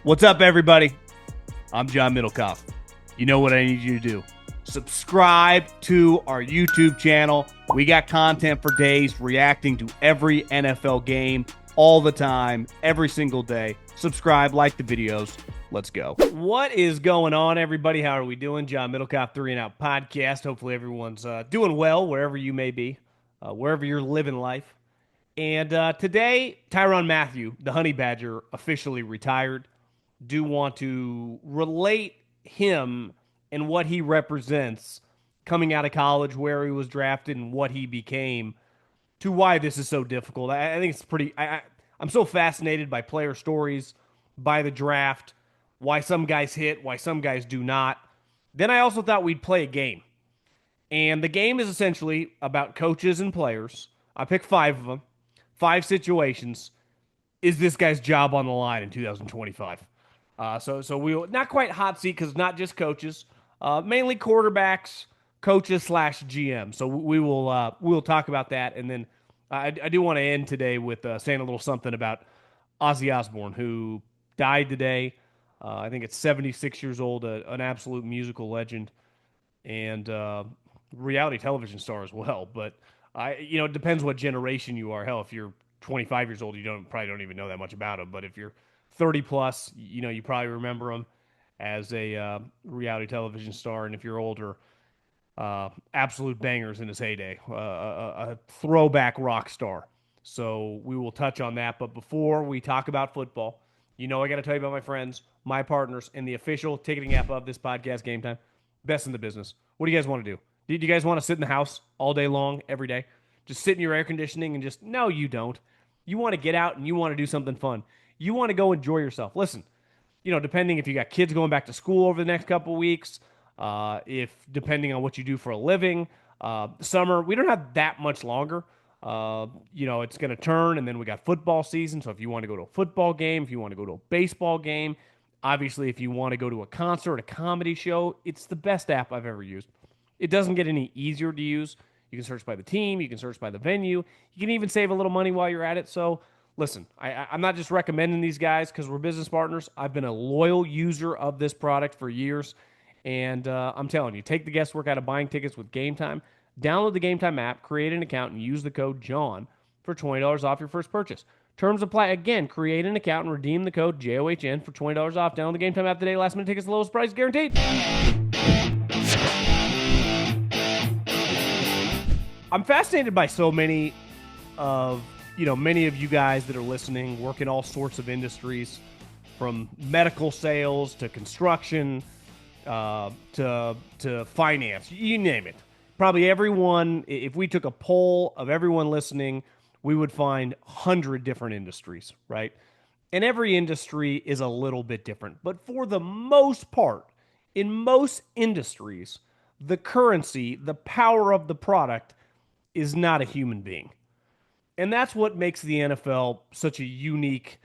What's up, everybody? I'm John Middlekauff. You know what I need you to do. Subscribe to our YouTube channel. We got content for days reacting to every NFL game all the time, every single day. Subscribe, like the videos. Let's go. What is going on, everybody? How are we doing? John Middlekauff, 3 and Out podcast. Hopefully everyone's doing well wherever you may be, wherever you're living life. And today, Tyrann Mathieu, the Honey Badger, officially retired. Do want to relate him and what he represents coming out of college, where he was drafted, and what he became, to why this is so difficult. I think it's pretty. I'm so fascinated by player stories, by the draft, why some guys hit, why some guys do not. Then I also thought we'd play a game. And the game is essentially about coaches and players. I picked 5 of them, 5 situations. Is this guy's job on the line in 2025? So we will not quite hot seat because not just coaches, mainly quarterbacks, coaches / GM. So we'll talk about that, and then I do want to end today with saying a little something about Ozzy Osbourne, who died today. I think it's 76 years old, an absolute musical legend, and reality television star as well. But it depends what generation you are. Hell, if you're 25 years old, you probably don't even know that much about him. But if you're 30 plus, you probably remember him as a reality television star. And if you're older, absolute bangers in his heyday, a throwback rock star. So we will touch on that. But before we talk about football, I got to tell you about my friends, my partners, and the official ticketing app of this podcast, Gametime. Best in the business. What do you guys want to do? Do you guys want to sit in the house all day long, every day? Just sit in your air conditioning and no, you don't. You want to get out and you want to do something fun. You want to go enjoy yourself. Listen, depending if you got kids going back to school over the next couple weeks, if depending on what you do for a living, summer, we don't have that much longer. It's going to turn, and then we got football season. So if you want to go to a football game, if you want to go to a baseball game, obviously if you want to go to a concert, a comedy show, it's the best app I've ever used. It doesn't get any easier to use. You can search by the team. You can search by the venue. You can even save a little money while you're at it. So listen, I'm not just recommending these guys because we're business partners. I've been a loyal user of this product for years. And I'm telling you, take the guesswork out of buying tickets with Gametime. Download the Gametime app, create an account, and use the code JOHN for $20 off your first purchase. Terms apply. Again, create an account and redeem the code JOHN for $20 off. Download the Gametime app today. Last minute tickets, the lowest price guaranteed. I'm fascinated by so many of you guys that are listening, work in all sorts of industries, from medical sales to construction to finance, you name it. Probably everyone, if we took a poll of everyone listening, we would find 100 different industries, right? And every industry is a little bit different. But for the most part, in most industries, the currency, the power of the product is not a human being. And that's what makes the NFL such a unique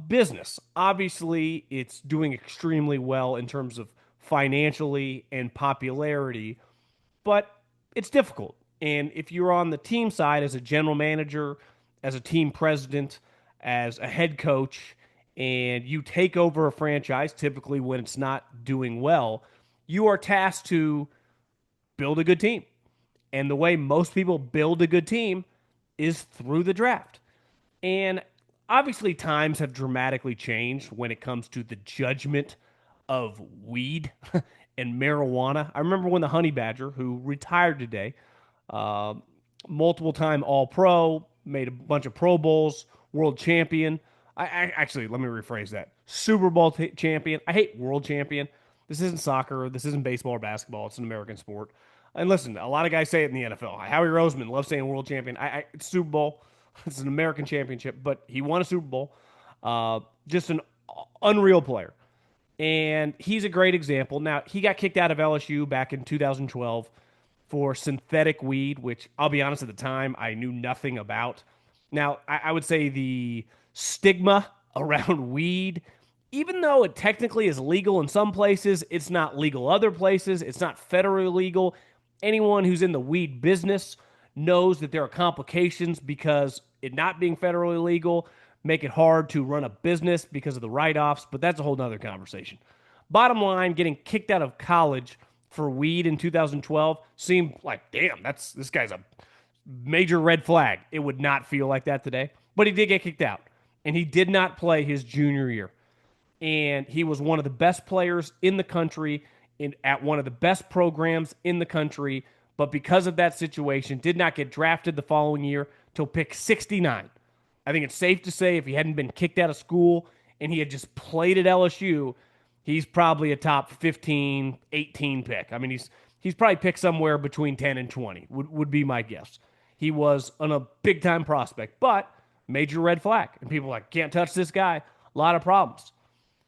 business. Obviously, it's doing extremely well in terms of financially and popularity, but it's difficult. And if you're on the team side as a general manager, as a team president, as a head coach, and you take over a franchise, typically when it's not doing well, you are tasked to build a good team. And the way most people build a good team is through the draft. And obviously times have dramatically changed when it comes to the judgment of weed and marijuana. I remember when the Honey Badger, who retired today, multiple-time All-Pro, made a bunch of Pro Bowls, world champion. Actually, let me rephrase that. Super Bowl champion. I hate world champion. This isn't soccer. This isn't baseball or basketball. It's an American sport. And listen, a lot of guys say it in the NFL. Howie Roseman loves saying world champion. It's Super Bowl. It's an American championship, but he won a Super Bowl. Just an unreal player. And he's a great example. Now, he got kicked out of LSU back in 2012 for synthetic weed, which I'll be honest, at the time, I knew nothing about. Now, I would say the stigma around weed, even though it technically is legal in some places, it's not legal other places. It's not federally legal. Anyone who's in the weed business knows that there are complications because it not being federally legal, make it hard to run a business because of the write-offs, but that's a whole nother conversation. Bottom line, getting kicked out of college for weed in 2012 seemed like, damn, this guy's a major red flag. It would not feel like that today, but he did get kicked out, and he did not play his junior year. And he was one of the best players in the country at one of the best programs in the country, but because of that situation, did not get drafted the following year till pick 69. I think it's safe to say if he hadn't been kicked out of school and he had just played at LSU, he's probably a top 15, 18 pick. I mean, he's probably picked somewhere between 10 and 20, would be my guess. He was on a big time prospect, but major red flag. And people are like, can't touch this guy. A lot of problems.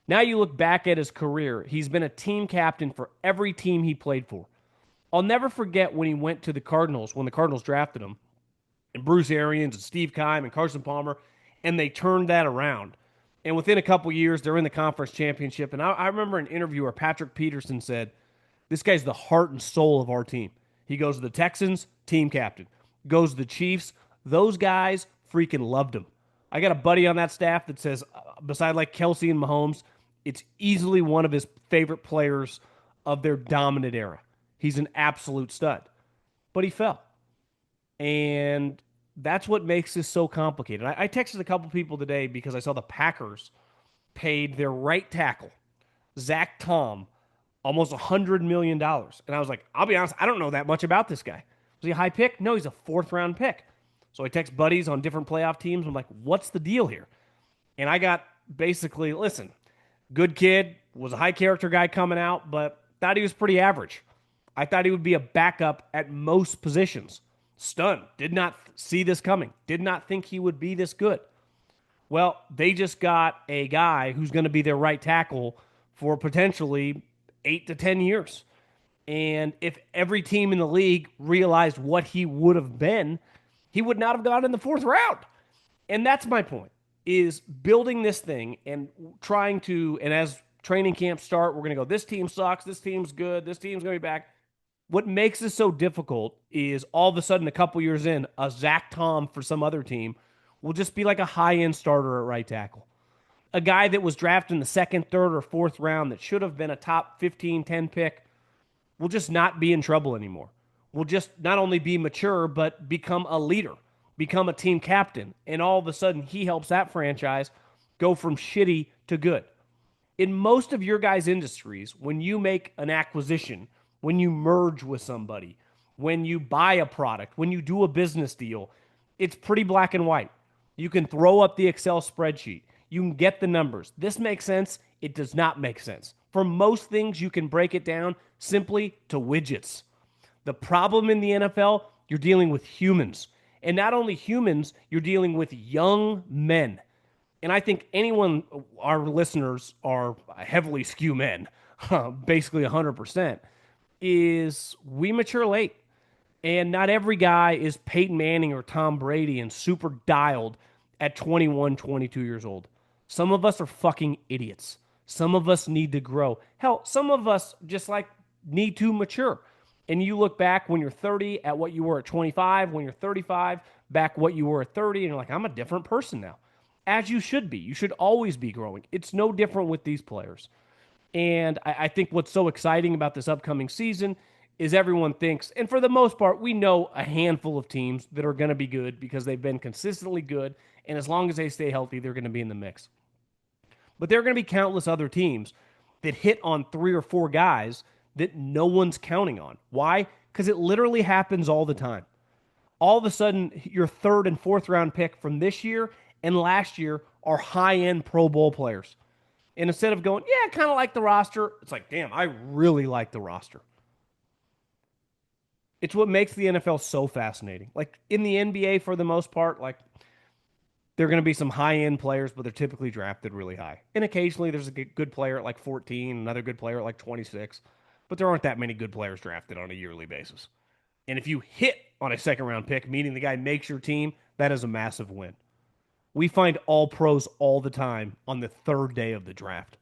Now you look back at his career, he's been a team captain for every team he played for. I'll never forget when he went to the Cardinals, when the Cardinals drafted him, and Bruce Arians and Steve Keim and Carson Palmer, and they turned that around. And within a couple years, they're in the conference championship. And I remember an interview where Patrick Peterson said, this guy's the heart and soul of our team. He goes to the Texans, team captain. Goes to the Chiefs. Those guys freaking loved him. I got a buddy on that staff that says, beside like Kelsey and Mahomes, it's easily one of his favorite players of their dominant era. He's an absolute stud. But he fell. And that's what makes this so complicated. I texted a couple people today because I saw the Packers paid their right tackle, Zach Tom, almost $100 million. And I was like, I'll be honest, I don't know that much about this guy. Was he a high pick? No, he's a fourth round pick. So I text buddies on different playoff teams. I'm like, what's the deal here? And I got basically, listen, good kid, was a high character guy coming out, but thought he was pretty average. I thought he would be a backup at most positions. Stunned. Did not see this coming. Did not think he would be this good. Well, they just got a guy who's going to be their right tackle for potentially 8 to 10 years. And if every team in the league realized what he would have been, he would not have gone in the fourth round. And that's my point, is building this thing and trying to, and as training camps start, we're going to go, this team sucks, this team's good, this team's going to be back. What makes this so difficult is all of a sudden, a couple years in, a Zach Tom for some other team will just be like a high-end starter at right tackle. A guy that was drafted in the second, third, or fourth round that should have been a top 15, 10 pick will just not be in trouble anymore. Will just not only be mature, but become a leader, become a team captain. And all of a sudden, he helps that franchise go from shitty to good. In most of your guys' industries, when you make an acquisition, when you merge with somebody, when you buy a product, when you do a business deal, it's pretty black and white. You can throw up the Excel spreadsheet. You can get the numbers. This makes sense. It does not make sense. For most things, you can break it down simply to widgets. The problem in the NFL, you're dealing with humans. And not only humans, you're dealing with young men. And I think anyone, our listeners are heavily skew men, basically 100%, is we mature late. And not every guy is Peyton Manning or Tom Brady and super dialed at 21, 22 years old. Some of us are fucking idiots. Some of us need to grow. Hell, some of us just like need to mature. And you look back when you're 30 at what you were at 25, when you're 35, back what you were at 30, and you're like, I'm a different person now. As you should be. You should always be growing. It's no different with these players. And I think what's so exciting about this upcoming season is everyone thinks, and for the most part, we know a handful of teams that are going to be good because they've been consistently good, and as long as they stay healthy, they're going to be in the mix. But there are going to be countless other teams that hit on 3 or 4 guys that no one's counting on. Why? Because it literally happens all the time. All of a sudden, your third and fourth round pick from this year and last year are high-end Pro Bowl players. And instead of going, yeah, I kind of like the roster, it's like, damn, I really like the roster. It's what makes the NFL so fascinating. Like in the NBA, for the most part, like there are going to be some high-end players, but they're typically drafted really high. And occasionally there's a good player at like 14, another good player at like 26. But there aren't that many good players drafted on a yearly basis. And if you hit on a second-round pick, meaning the guy makes your team, that is a massive win. We find all pros all the time on the third day of the draft.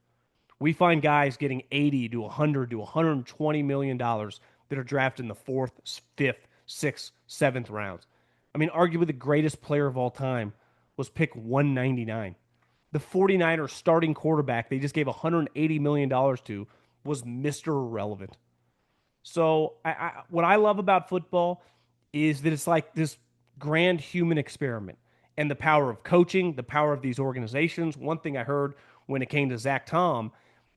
We find guys getting 80 to 100 to 120 million dollars that are drafted in the 4th, 5th, 6th, 7th rounds. I mean, arguably the greatest player of all time was pick 199. The 49ers starting quarterback they just gave $180 million to was Mr. Irrelevant. So what I love about football is that it's like this grand human experiment and the power of coaching, the power of these organizations. One thing I heard when it came to Zach Tom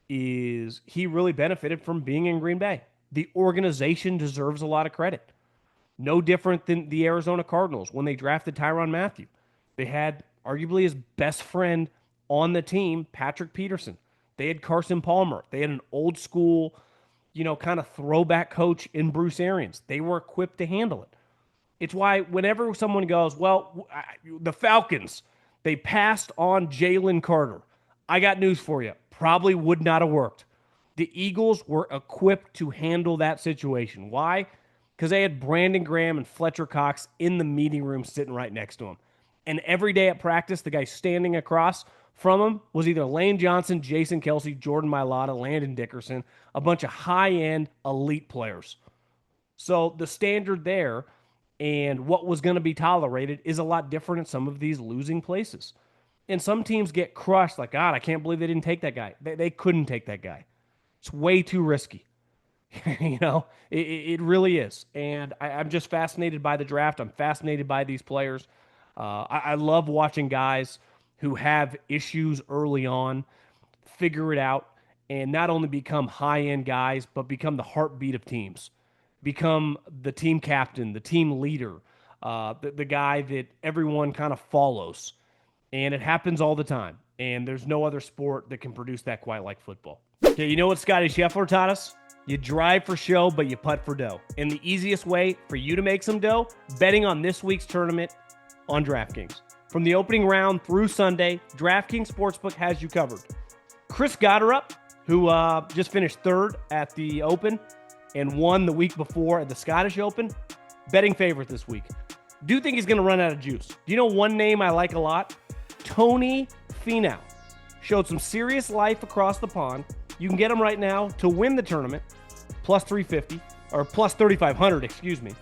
is he really benefited from being in Green Bay. The organization deserves a lot of credit. No different than the Arizona Cardinals when they drafted Tyrann Mathieu. They had arguably his best friend on the team, Patrick Peterson. They had Carson Palmer. They had an old school, kind of throwback coach in Bruce Arians. They were equipped to handle it. It's why whenever someone goes, well, the Falcons, they passed on Jalen Carter. I got news for you. Probably would not have worked. The Eagles were equipped to handle that situation. Why? Because they had Brandon Graham and Fletcher Cox in the meeting room sitting right next to him. And every day at practice, the guy standing across from him was either Lane Johnson, Jason Kelsey, Jordan Mailata, Landon Dickerson, a bunch of high-end elite players. So the standard there and what was going to be tolerated is a lot different in some of these losing places. And some teams get crushed like, God, I can't believe they didn't take that guy. They couldn't take that guy. It's way too risky. It really is. And I'm just fascinated by the draft. I'm fascinated by these players. I love watching guys who have issues early on figure it out and not only become high-end guys, but become the heartbeat of teams, become the team captain, the team leader, the guy that everyone kind of follows. And it happens all the time. And there's no other sport that can produce that quite like football. Okay, you know what Scotty Scheffler taught us? You drive for show, but you putt for dough. And the easiest way for you to make some dough, betting on this week's tournament on DraftKings. From the opening round through Sunday, DraftKings Sportsbook has you covered. Chris Gotterup, who just finished third at the Open and won the week before at the Scottish Open, betting favorite this week. Do think he's going to run out of juice. Do you know one name I like a lot? Tony Finau. Showed some serious life across the pond. You can get him right now to win the tournament, plus 350, or plus 3,500, excuse me.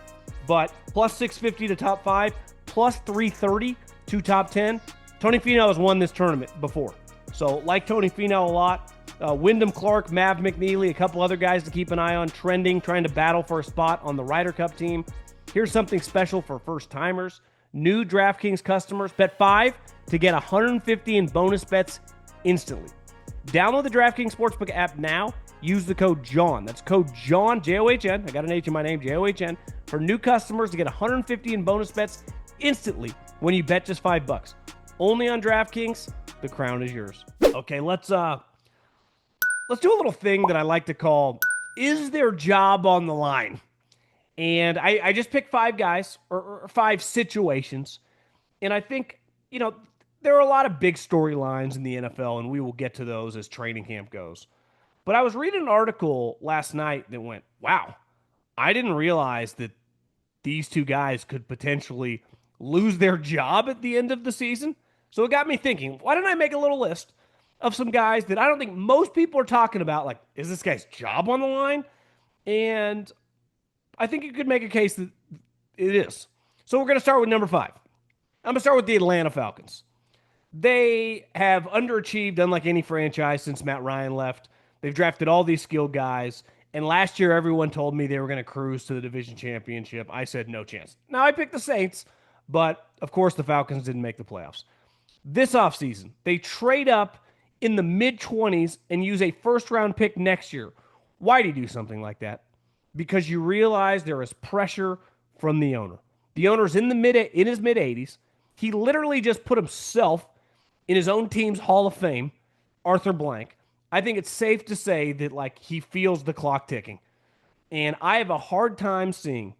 But plus 650 to top 5, plus 330 to top 10. Tony Finau has won this tournament before. So like Tony Finau a lot. Wyndham Clark, Mav McNeely, a couple other guys to keep an eye on, trending, trying to battle for a spot on the Ryder Cup team. Here's something special for first-timers. New DraftKings customers, bet 5 to get 150 in bonus bets instantly. Download the DraftKings Sportsbook app now. Use the code JOHN. That's code JOHN, J-O-H-N. I got an H in my name, J-O-H-N. For new customers to get 150 in bonus bets instantly when you bet just $5. Only on DraftKings. The crown is yours. Okay, let's do a little thing that I like to call, is their job on the line? And I just picked 5 guys or 5 situations. And I think, there are a lot of big storylines in the NFL, and we will get to those as training camp goes. But I was reading an article last night that went, wow, I didn't realize that these 2 guys could potentially lose their job at the end of the season. So it got me thinking, why didn't I make a little list of some guys that I don't think most people are talking about? Like, is this guy's job on the line? And I think you could make a case that it is. So we're going to start with number 5. I'm going to start with the Atlanta Falcons. They have underachieved unlike any franchise since Matt Ryan left. They've drafted all these skilled guys. And last year, everyone told me they were going to cruise to the division championship. I said no chance. Now, I picked the Saints, but of course, the Falcons didn't make the playoffs. This offseason, they trade up in the mid-20s and use a first-round pick next year. Why do you do something like that? Because you realize there is pressure from the owner. The owner's in his mid-80s. He literally just put himself in his own team's Hall of Fame, Arthur Blank. I think it's safe to say that he feels the clock ticking. And I have a hard time seeing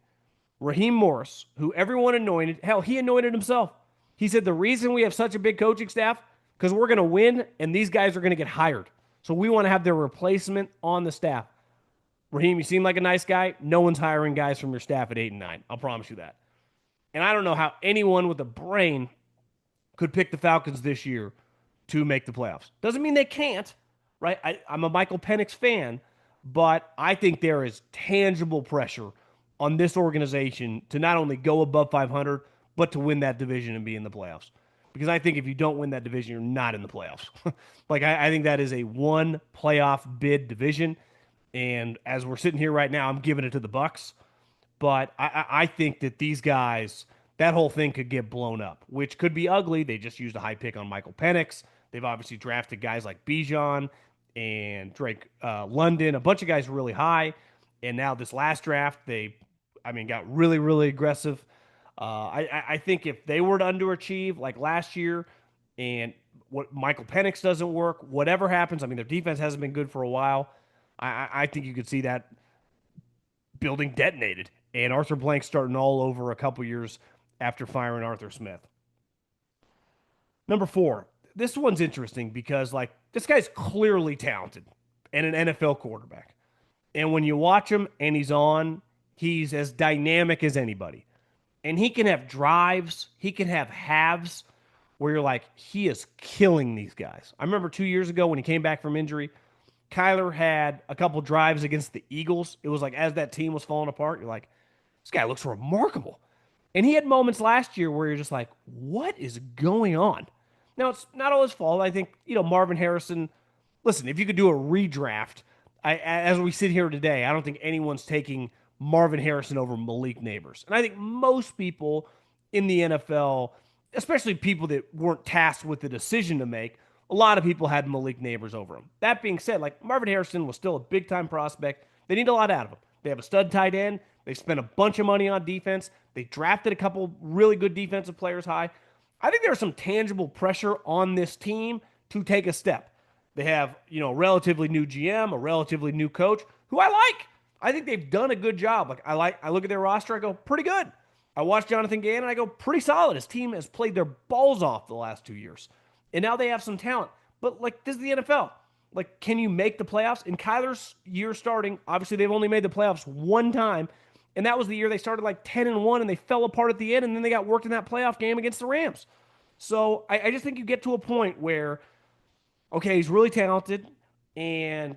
Raheem Morris, who everyone anointed, hell, he anointed himself. He said the reason we have such a big coaching staff, because we're going to win and these guys are going to get hired. So we want to have their replacement on the staff. Raheem, you seem like a nice guy. No one's hiring guys from your staff at 8 and 9. I'll promise you that. And I don't know how anyone with a brain could pick the Falcons this year to make the playoffs. Doesn't mean they can't, right? I'm a Michael Penix fan, but I think there is tangible pressure on this organization to not only go above 500, but to win that division and be in the playoffs. because I think if you don't win that division, you're not in the playoffs. Like I think that is a one playoff bid division, and as we're sitting here right now, I'm giving it to the Bucks. But I think that these guys, that whole thing could get blown up, which could be ugly. They just used a high pick on Michael Penix. They've obviously drafted guys like Bijan and Drake London, a bunch of guys really high. And now this last draft, got really, really aggressive. I think if they were to underachieve like last year, and what Michael Penix doesn't work, whatever happens, I mean, their defense hasn't been good for a while. I think you could see that building detonated and Arthur Blank starting all over a couple years after firing Arthur Smith. Number 4, this one's interesting because like this guy's clearly talented and an NFL quarterback. And when you watch him and he's on, he's as dynamic as anybody. And he can have drives, he can have halves where you're like, he is killing these guys. I remember 2 years ago when he came back from injury, Kyler had a couple drives against the Eagles. It was like as that team was falling apart, you're like, this guy looks remarkable. And he had moments last year where you're just like, what is going on? Now, it's not all his fault. I think, Marvin Harrison, listen, if you could do a redraft, as we sit here today, I don't think anyone's taking Marvin Harrison over Malik Neighbors. And I think most people in the NFL, especially people that weren't tasked with the decision to make, a lot of people had Malik Neighbors over him. That being said, like Marvin Harrison was still a big-time prospect. They need a lot out of him. They have a stud tight end. They spent a bunch of money on defense. They drafted a couple really good defensive players high. I think there's some tangible pressure on this team to take a step. They have, a relatively new GM, a relatively new coach who I like. I think they've done a good job. I look at their roster, I go, pretty good. I watch Jonathan Gannon, I go, pretty solid. His team has played their balls off the last 2 years. And now they have some talent. But this is the NFL. Can you make the playoffs? In Kyler's year starting, obviously they've only made the playoffs one time. And that was the year they started 10-1 and they fell apart at the end, and then they got worked in that playoff game against the Rams. So I just think you get to a point where, okay, he's really talented, and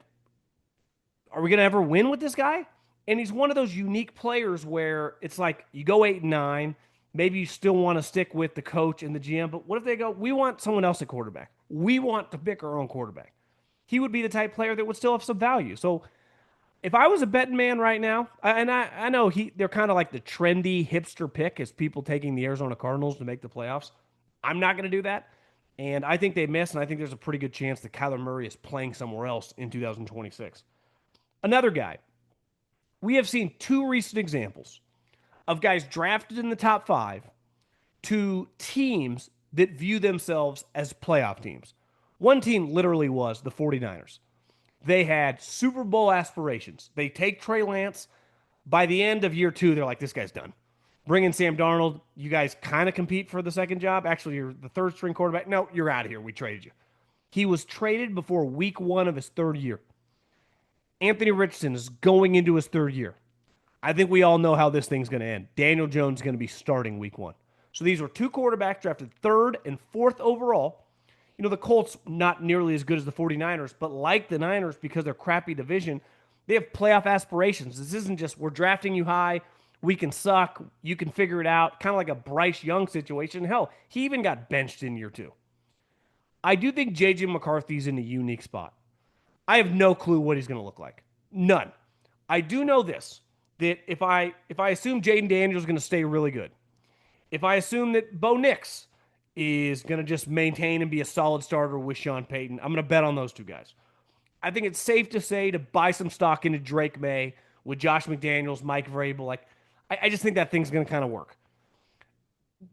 are we going to ever win with this guy? And he's one of those unique players where it's like you go 8-9, maybe you still want to stick with the coach and the GM, but what if they go, we want someone else at quarterback. We want to pick our own quarterback. He would be the type player that would still have some value. So if I was a betting man right now, and I know they're kind of like the trendy hipster pick as people taking the Arizona Cardinals to make the playoffs. I'm not going to do that. And I think they miss, and I think there's a pretty good chance that Kyler Murray is playing somewhere else in 2026. Another guy. We have seen 2 recent examples of guys drafted in the top 5 to teams that view themselves as playoff teams. One team literally was the 49ers. They had Super Bowl aspirations. They take Trey Lance. By the end of year 2, they're like, this guy's done. Bring in Sam Darnold. You guys kind of compete for the second job. Actually, you're the third string quarterback. No, you're out of here. We traded you. He was traded before week 1 of his 3rd year. Anthony Richardson is going into his 3rd year. I think we all know how this thing's going to end. Daniel Jones is going to be starting week 1. So these were 2 quarterbacks drafted 3rd and 4th overall. The Colts, not nearly as good as the 49ers, but like the Niners, because they're crappy division, they have playoff aspirations. This isn't just, we're drafting you high, we can suck, you can figure it out, kind of like a Bryce Young situation. Hell, he even got benched in year 2. I do think J.J. McCarthy's in a unique spot. I have no clue what he's going to look like. None. I do know this, that if I assume Jaden Daniels is going to stay really good, if I assume that Bo Nix is going to just maintain and be a solid starter with Sean Payton, I'm going to bet on those 2 guys. I think it's safe to say to buy some stock into Drake May with Josh McDaniels, Mike Vrabel. I just think that thing's going to kind of work.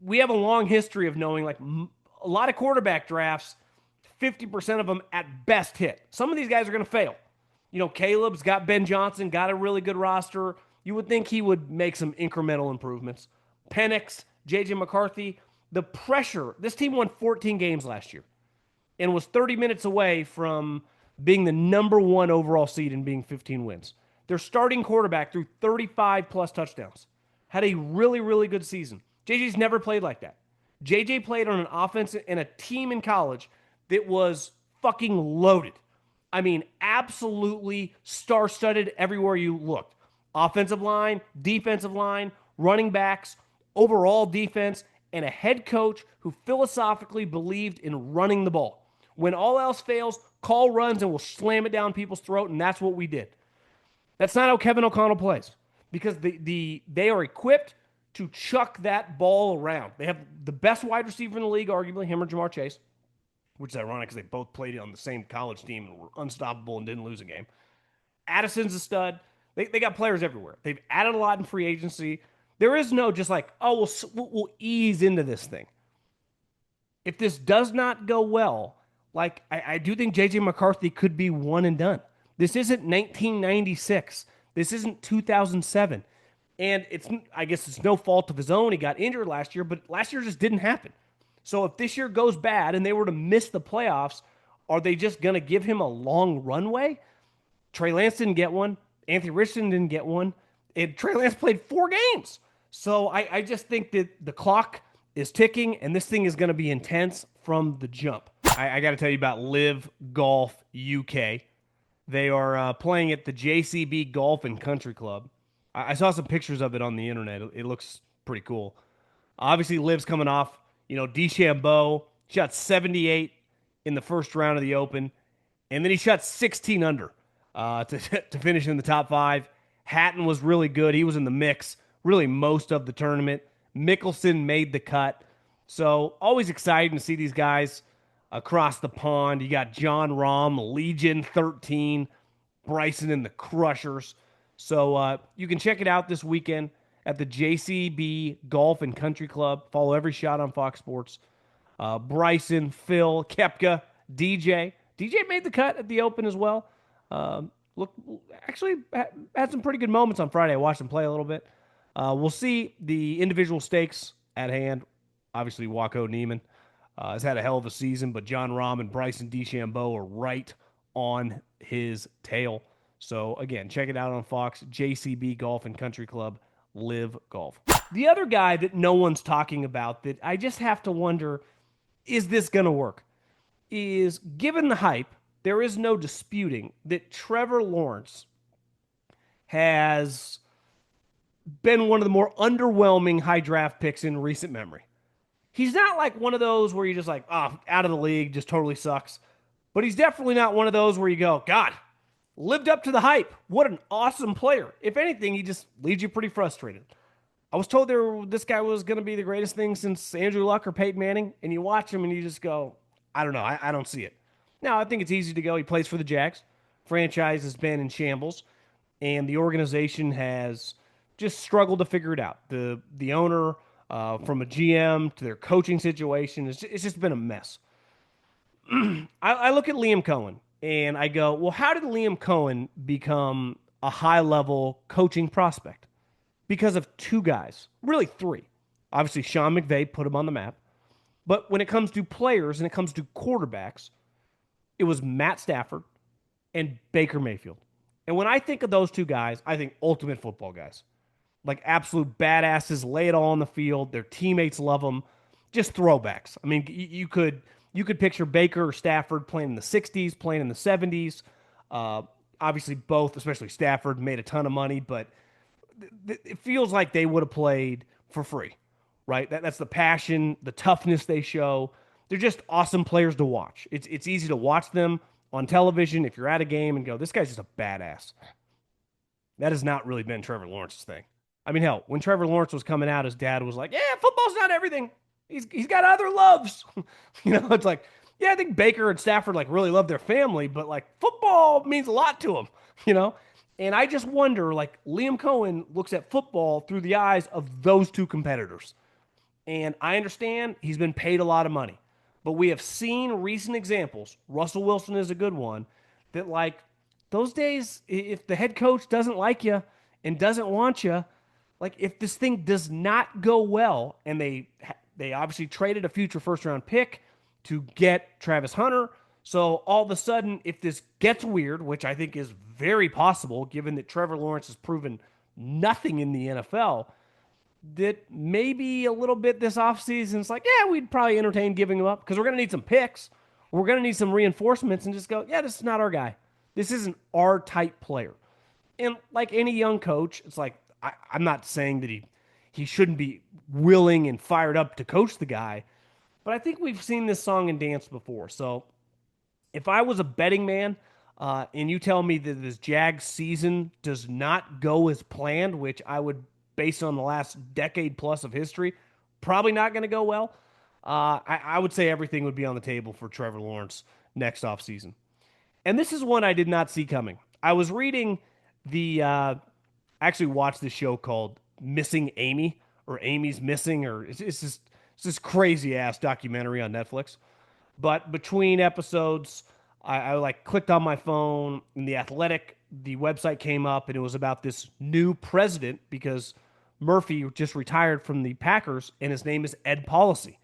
We have a long history of knowing a lot of quarterback drafts, 50% of them at best hit. Some of these guys are going to fail. Caleb's got Ben Johnson, got a really good roster. You would think he would make some incremental improvements. Penix, J.J. McCarthy, the pressure. This team won 14 games last year and was 30 minutes away from being the number 1 overall seed and being 15 wins. Their starting quarterback threw 35-plus touchdowns. Had a really, really good season. JJ's never played like that. JJ played on an offense and a team in college that was fucking loaded. I mean, absolutely star-studded everywhere you looked. Offensive line, defensive line, running backs, overall defense, and a head coach who philosophically believed in running the ball. When all else fails, call runs and we'll slam it down people's throat, and that's what we did. That's not how Kevin O'Connell plays because they are equipped to chuck that ball around. They have the best wide receiver in the league, arguably, him or Jamar Chase, which is ironic because they both played on the same college team and were unstoppable and didn't lose a game. Addison's a stud. They got players everywhere. They've added a lot in free agency. There is no just like, oh, we'll ease into this thing. If this does not go well, like I do think J.J. McCarthy could be one and done. This isn't 1996. This isn't 2007. And I guess it's no fault of his own. He got injured last year, but last year just didn't happen. So if this year goes bad and they were to miss the playoffs, are they just going to give him a long runway? Trey Lance didn't get one. Anthony Richardson didn't get one. And Trey Lance played 4 games. So I just think that the clock is ticking, and this thing is going to be intense from the jump. I got to tell you about LIV Golf UK. They are playing at the JCB Golf and Country Club. I saw some pictures of it on the internet. It looks pretty cool. Obviously, LIV's coming off, DeChambeau shot 78 in the first round of the Open, and then he shot 16 under to finish in the top 5. Hatton was really good. He was in the mix really most of the tournament. Mickelson made the cut. So always exciting to see these guys across the pond. You got John Rahm, Legion 13, Bryson and the Crushers. So you can check it out this weekend at the JCB Golf and Country Club. Follow every shot on Fox Sports. Bryson, Phil, Koepka, DJ. DJ made the cut at the Open as well. Actually had some pretty good moments on Friday. I watched him play a little bit. We'll see the individual stakes at hand. Obviously, Waco Neiman has had a hell of a season, but John Rahm and Bryson DeChambeau are right on his tail. So, again, check it out on Fox, JCB Golf and Country Club, LIV Golf. The other guy that no one's talking about that I just have to wonder, is this going to work? Is, given the hype, there is no disputing that Trevor Lawrence has been one of the more underwhelming high draft picks in recent memory. He's not like one of those where you're just like, out of the league, just totally sucks. But he's definitely not one of those where you go, God, lived up to the hype. What an awesome player. If anything, he just leaves you pretty frustrated. I was told this guy was going to be the greatest thing since Andrew Luck or Peyton Manning, and you watch him and you just go, I don't know, I don't see it. Now, I think it's easy to go. He plays for the Jags. Franchise has been in shambles, and the organization has just struggled to figure it out. The owner, from a GM to their coaching situation, it's just been a mess. I look at Liam Cohen, and I go, well, how did Liam Cohen become a high-level coaching prospect? Because of 2 guys, really 3. Obviously, Sean McVay put him on the map. But when it comes to players and it comes to quarterbacks, it was Matt Stafford and Baker Mayfield. And when I think of those 2 guys, I think ultimate football guys. Like absolute badasses, lay it all on the field. Their teammates love them. Just throwbacks. I mean, you could picture Baker or Stafford playing in the 60s, playing in the 70s. Obviously, both, especially Stafford, made a ton of money, but it feels like they would have played for free, right? That's the passion, the toughness they show. They're just awesome players to watch. It's easy to watch them on television if you're at a game and go, this guy's just a badass. That has not really been Trevor Lawrence's thing. I mean, hell, when Trevor Lawrence was coming out, his dad was like, yeah, football's not everything. He's got other loves. It's like, yeah, I think Baker and Stafford like really love their family, but like football means a lot to them, And I just wonder, like Liam Cohen looks at football through the eyes of those 2 competitors. And I understand he's been paid a lot of money, but we have seen recent examples. Russell Wilson is a good one that like those days, if the head coach doesn't like you and doesn't want you, like if this thing does not go well, and they obviously traded a future first-round pick to get Travis Hunter, so all of a sudden, if this gets weird, which I think is very possible, given that Trevor Lawrence has proven nothing in the NFL, that maybe a little bit this offseason, it's like, yeah, we'd probably entertain giving him up because we're going to need some picks. We're going to need some reinforcements and just go, yeah, this is not our guy. This isn't our type player. And like any young coach, it's like, I'm not saying that he shouldn't be willing and fired up to coach the guy. But I think we've seen this song and dance before. So if I was a betting man, and you tell me that this Jags season does not go as planned, which I would, based on the last decade plus of history, probably not going to go well. I would say everything would be on the table for Trevor Lawrence next offseason. And this is one I did not see coming. I was reading I actually watched this show called Missing Amy, or Amy's Missing, or it's this crazy ass documentary on Netflix. But between episodes, I like clicked on my phone, and the website came up, and it was about this new president because Murphy just retired from the Packers, and his name is Ed Policy.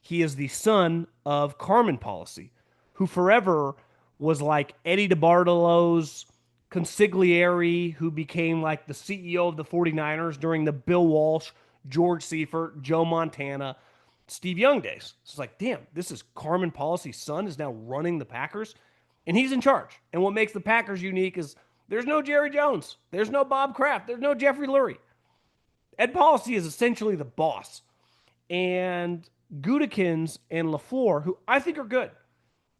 He is the son of Carmen Policy, who forever was like Eddie DeBartolo's consigliere, who became like the CEO of the 49ers during the Bill Walsh, George Seifert, Joe Montana, Steve Young days. It's like, damn, this is Carmen Policy's son is now running the Packers, and he's in charge. And what makes the Packers unique is there's no Jerry Jones, there's no Bob Kraft, there's no Jeffrey Lurie. Ed Policy is essentially the boss. And Gutekunst and LaFleur, who I think are good,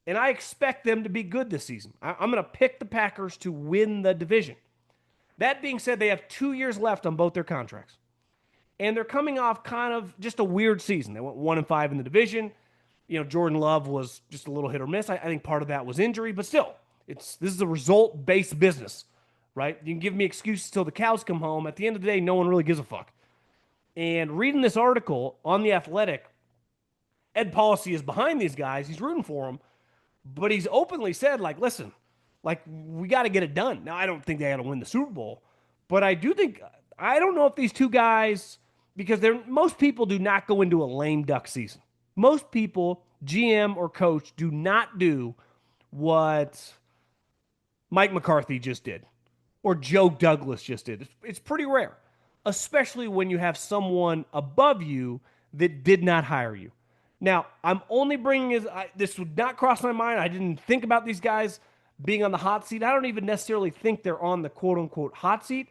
and I expect them to be good this season. I'm going to pick the Packers to win the division. That being said, they have 2 years left on both their contracts. And they're coming off kind of just a weird season. They went 1-5 in the division. You know, Jordan Love was just a little hit or miss. I think part of that was injury, but still, this is a result-based business, right? You can give me excuses till the cows come home. At the end of the day, no one really gives a fuck. And reading this article on The Athletic, Ed Policy is behind these guys. He's rooting for them, but he's openly said, like, listen, like, we got to get it done. Now, I don't think they got to win the Super Bowl, but I do think, I don't know if these two guys, because most people do not go into a lame duck season. Most people, GM or coach, do not do what Mike McCarthy just did or Joe Douglas just did. It's pretty rare, especially when you have someone above you that did not hire you. Now, I'm only bringing this would not cross my mind. I didn't think about these guys being on the hot seat. I don't even necessarily think they're on the quote unquote hot seat.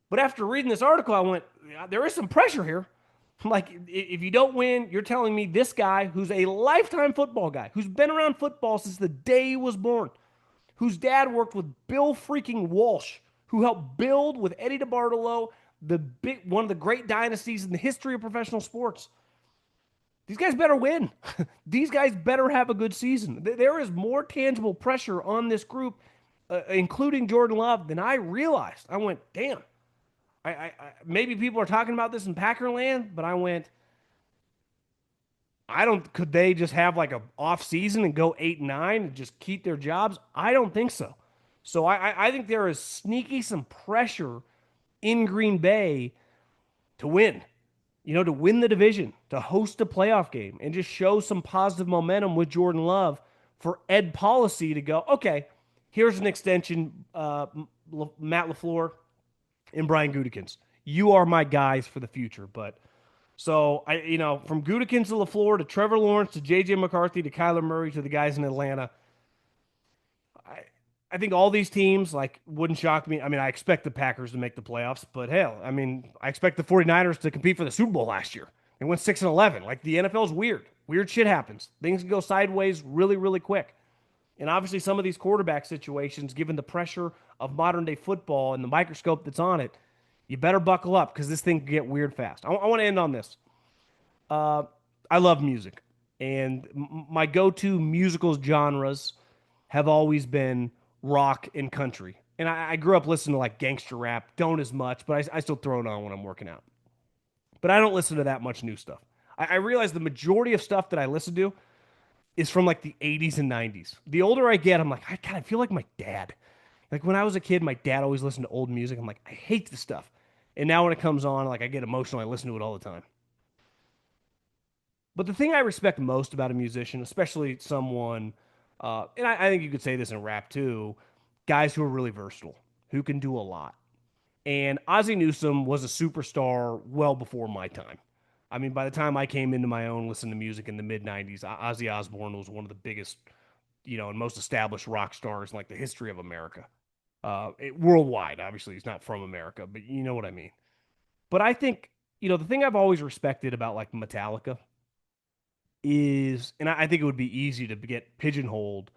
But after reading this article, I went, yeah, there is some pressure here. Like, if you don't win, you're telling me this guy who's a lifetime football guy, who's been around football since the day he was born, whose dad worked with Bill freaking Walsh, who helped build with Eddie DeBartolo one of the great dynasties in the history of professional sports. These guys better win. These guys better have a good season. There is more tangible pressure on this group, including Jordan Love, than I realized. I went, damn. Maybe people are talking about this in Packerland, but I went, could they just have like a off season and go 8-9 and just keep their jobs? I don't think so. So I think there is some pressure in Green Bay to win, to win the division, to host a playoff game, and just show some positive momentum with Jordan Love for Ed Policy to go, okay, here's an extension, Matt LaFleur and Brian Gutekunst. You are my guys for the future. But so from Gutekunst to LaFleur to Trevor Lawrence to JJ McCarthy to Kyler Murray to the guys in Atlanta, I think all these teams wouldn't shock me. I mean, I expect the Packers to make the playoffs, but hell, I mean, I expect the 49ers to compete for the Super Bowl last year. They went 6-11. Like, the NFL is weird. Weird shit happens. Things can go sideways really, really quick. And obviously some of these quarterback situations, given the pressure of modern day football and the microscope that's on it, you better buckle up because this thing can get weird fast. I want to end on this. I love music, and my go-to musical genres have always been rock and country. And I grew up listening to like gangster rap, don't as much, but I still throw it on when I'm working out. But I don't listen to that much new stuff. I realize the majority of stuff that I listen to is from like the 80s and 90s. The older I get, I'm like, I feel like my dad. Like, when I was a kid, my dad always listened to old music. I'm like, I hate this stuff. And now when it comes on, like, I get emotional. I listen to it all the time. But the thing I respect most about a musician, especially someone, and I think you could say this in rap too, guys who are really versatile, who can do a lot. And Ozzy Newsome was a superstar well before my time. I mean, by the time I came into my own listening to music in the mid 90s, Ozzy Osbourne was one of the biggest, and most established rock stars in like the history of America. Worldwide, obviously, he's not from America, but you know what I mean. But I think, the thing I've always respected about like Metallica is, and I think it would be easy to get pigeonholed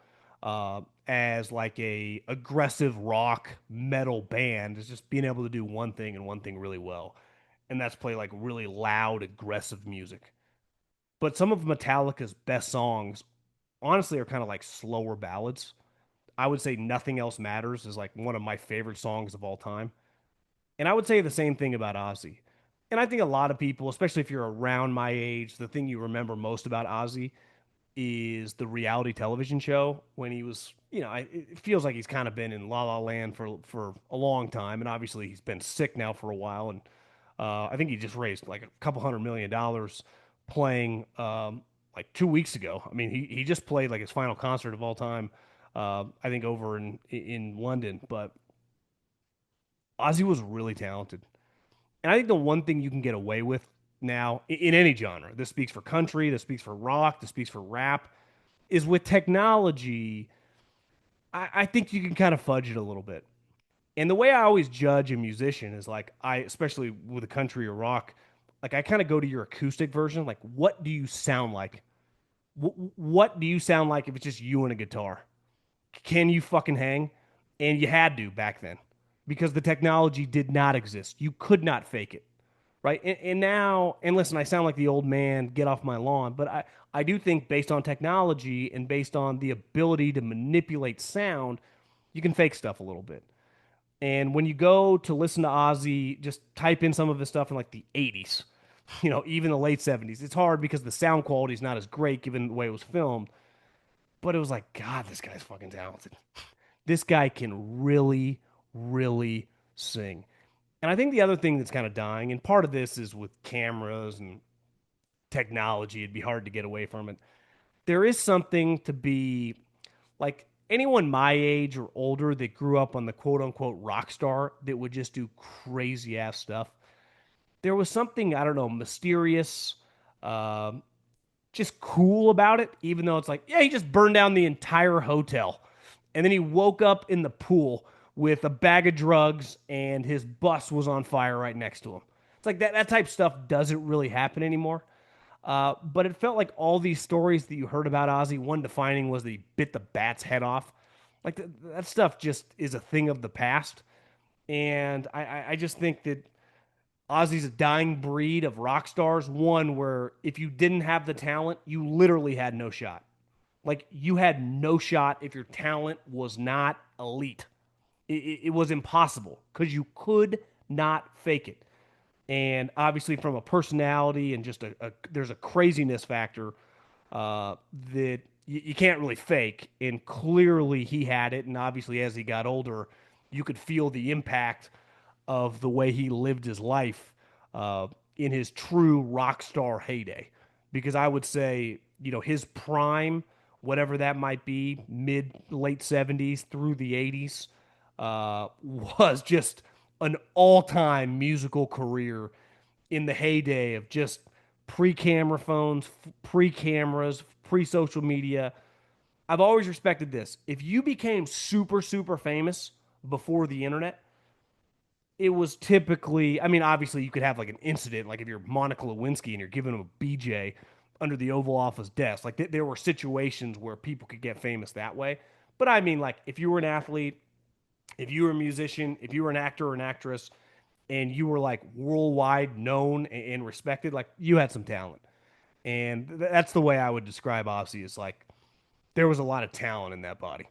as like a aggressive rock metal band, is just being able to do one thing and one thing really well, and that's play like really loud, aggressive music. But some of Metallica's best songs, honestly, are kind of like slower ballads. I would say Nothing Else Matters is like one of my favorite songs of all time. And I would say the same thing about Ozzy. And I think a lot of people, especially if you're around my age, the thing you remember most about Ozzy is the reality television show when he was, it feels like he's kind of been in La La Land for a long time, and obviously he's been sick now for a while, and I think he just raised like a couple $100 million playing like 2 weeks ago. I mean, he just played like his final concert of all time, I think over in London, but Ozzy was really talented, and I think the one thing you can get away with now in any genre, this speaks for country, this speaks for rock, this speaks for rap, is with technology, I think you can kind of fudge it a little bit. And the way I always judge a musician is like, especially with a country or rock, like I kind of go to your acoustic version. Like, what do you sound like? What do you sound like if it's just you and a guitar? Can you fucking hang? And you had to back then because the technology did not exist. You could not fake it. Right. And now, and listen, I sound like the old man, get off my lawn, but I do think based on technology and based on the ability to manipulate sound, you can fake stuff a little bit. And when you go to listen to Ozzy, just type in some of his stuff in like the 80s, even the late 70s. It's hard because the sound quality is not as great given the way it was filmed. But it was like, God, this guy's fucking talented. This guy can really, really sing. And I think the other thing that's kind of dying, and part of this is with cameras and technology, it'd be hard to get away from it. There is something to be like anyone my age or older that grew up on the quote unquote rock star that would just do crazy ass stuff. There was something, I don't know, mysterious, um, just cool about it, even though it's like, yeah, he just burned down the entire hotel. And then he woke up in the pool with a bag of drugs and his bus was on fire right next to him. It's like that type of stuff doesn't really happen anymore. But it felt like all these stories that you heard about Ozzy, one defining was that he bit the bat's head off. Like that stuff just is a thing of the past. And I just think that Ozzy's a dying breed of rock stars. One where if you didn't have the talent, you literally had no shot. Like you had no shot if your talent was not elite. It was impossible because you could not fake it. And obviously, from a personality and just there's a craziness factor that you can't really fake. And clearly, he had it. And obviously, as he got older, you could feel the impact of the way he lived his life in his true rock star heyday. Because I would say, his prime, whatever that might be, mid late 70s through the 80s, was just an all time musical career in the heyday of just pre camera phones, pre cameras, pre social media. I've always respected this. If you became super, super famous before the internet, it was typically, I mean, obviously you could have like an incident, like if you're Monica Lewinsky and you're giving him a BJ under the Oval Office desk. Like there were situations where people could get famous that way. But I mean, like if you were an athlete, if you were a musician, if you were an actor or an actress, and you were like worldwide known and respected, like you had some talent. And that's the way I would describe Ozzy is like there was a lot of talent in that body.